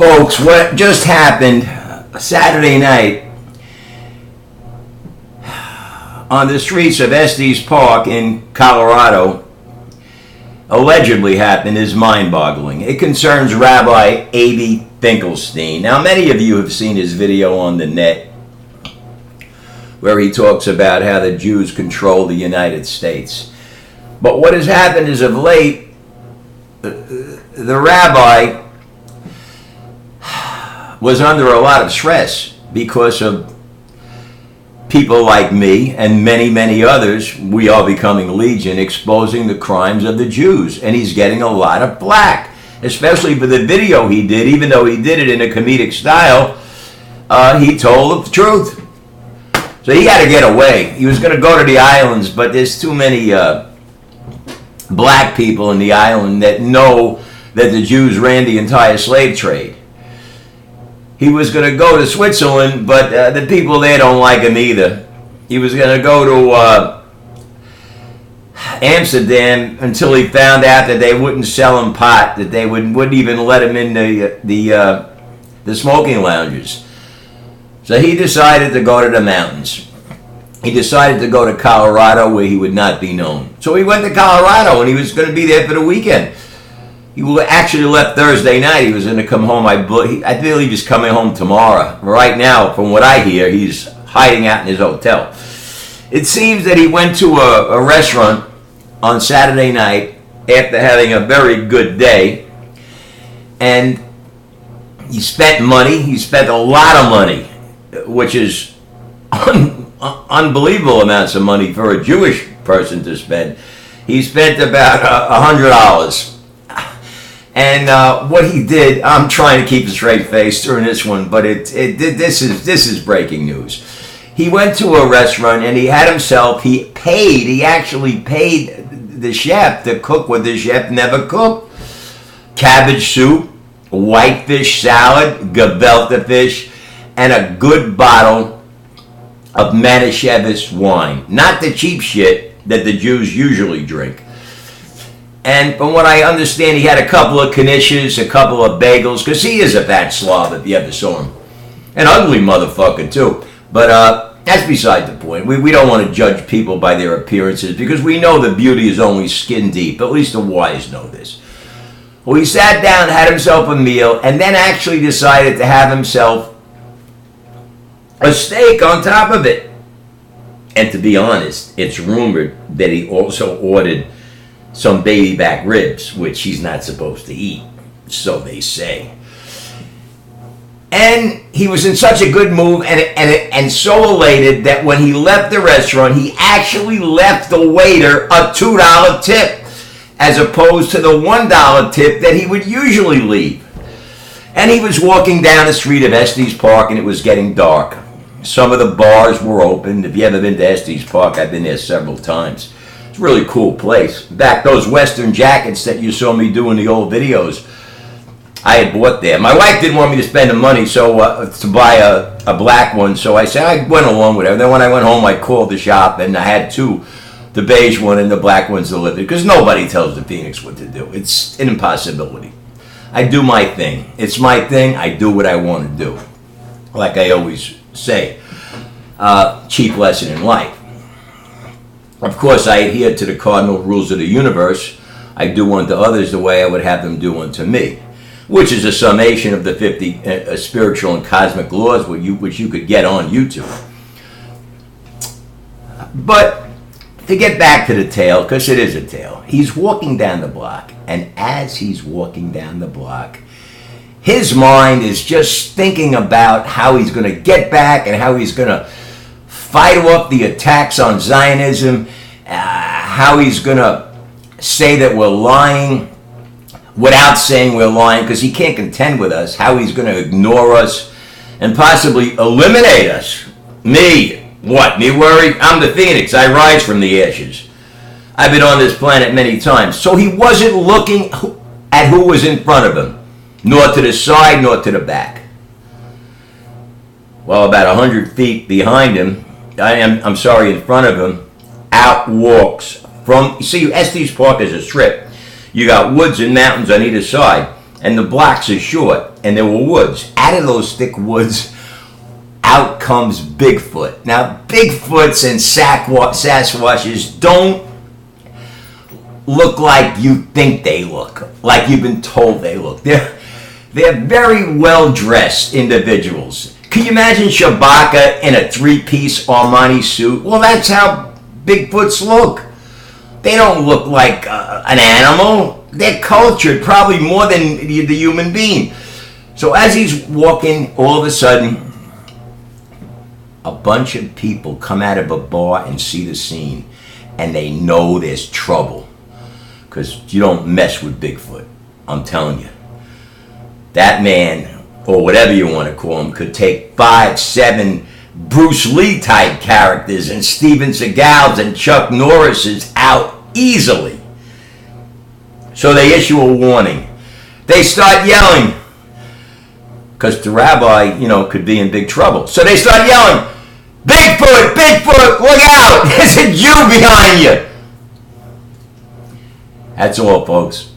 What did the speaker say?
Folks, what just happened Saturday night on the streets of Estes Park in Colorado allegedly happened is mind-boggling. It concerns Rabbi Finklestiens. Now, many of you have seen his video on the net where he talks about how the Jews control the United States. But what has happened is of late, the rabbi was under a lot of stress because of people like me and many, many others, we are becoming legion, exposing the crimes of the Jews. And he's getting a lot of flack, especially for the video he did. Even though he did it in a comedic style, he told the truth. So he had to get away. He was going to go to the islands, but there's too many black people in the island that know that the Jews ran the entire slave trade. He was going to go to Switzerland, but the people there don't like him either. He was going to go to Amsterdam until he found out that they wouldn't sell him pot, that they wouldn't even let him in the smoking lounges. So he decided to go to the mountains. He decided to go to Colorado where he would not be known. So he went to Colorado and he was going to be there for the weekend. He actually left Thursday night. He was going to come home. I believe he's coming home tomorrow. Right now, from what I hear, he's hiding out in his hotel. It seems that he went to a restaurant on Saturday night after having a very good day. And he spent money. He spent a lot of money, which is unbelievable amounts of money for a Jewish person to spend. He spent about $100. And what he did, I'm trying to keep a straight face during this one, but this is breaking news. He went to a restaurant and he actually paid the chef to cook what the chef never cooked. Cabbage soup, whitefish salad, gefilte fish, and a good bottle of Manischewitz wine. Not the cheap shit that the Jews usually drink. And from what I understand, he had a couple of knishes, a couple of bagels, because he is a fat slob if you ever saw him. An ugly motherfucker, too. But that's beside the point. We don't want to judge people by their appearances, because we know the beauty is only skin deep. At least the wise know this. Well, he sat down, had himself a meal, and then actually decided to have himself a steak on top of it. And to be honest, it's rumored that he also ordered some baby back ribs, which he's not supposed to eat, so they say. And he was in such a good mood and so elated that when he left the restaurant, he actually left the waiter a $2 tip, as opposed to the $1 tip that he would usually leave. And he was walking down the street of Estes Park, and it was getting dark. Some of the bars were open. If you ever been to Estes Park, I've been there several times. It's a really cool place. In fact, those Western jackets that you saw me do in the old videos, I had bought there. My wife didn't want me to spend the money to buy a black one, so I said I went along with it. And then when I went home, I called the shop, and I had two, the beige one and the black ones delivered, because nobody tells the Phoenix what to do. It's an impossibility. I do my thing. It's my thing. I do what I want to do. Like I always say, cheap lesson in life. Of course, I adhere to the cardinal rules of the universe. I do unto others the way I would have them do unto me, which is a summation of the 50 spiritual and cosmic laws which you could get on YouTube. But to get back to the tale, because it is a tale, he's walking down the block, and as he's walking down the block, his mind is just thinking about how he's going to get back and how he's going to fight off the attacks on Zionism, how he's going to say that we're lying without saying we're lying, because he can't contend with us, how he's going to ignore us and possibly eliminate us. Me, what? Me worry? I'm the Phoenix. I rise from the ashes. I've been on this planet many times. So he wasn't looking at who was in front of him, nor to the side, nor to the back. Well, about 100 feet behind him, in front of him, out walks from, see, Estes Park is a strip. You got woods and mountains on either side, and the blocks are short. and there were woods. Out of those thick woods, out comes Bigfoot. Now, Bigfoots and Sasquatches don't look like you think they look, like you've been told they look. They're very well-dressed individuals. Can you imagine Chewbacca in a three-piece Armani suit? Well, that's how Bigfoots look. They don't look like an animal. They're cultured, probably more than the human being. So as he's walking, all of a sudden, a bunch of people come out of a bar and see the scene, and they know there's trouble. Because you don't mess with Bigfoot, I'm telling you. That man, or whatever you want to call him, could take 5, 7 Bruce Lee type characters and Steven Seagal's and Chuck Norris's out easily. So they issue a warning. They start yelling, because the rabbi, could be in big trouble. So they start yelling, Bigfoot, Bigfoot, look out, there's a Jew behind you. That's all, folks.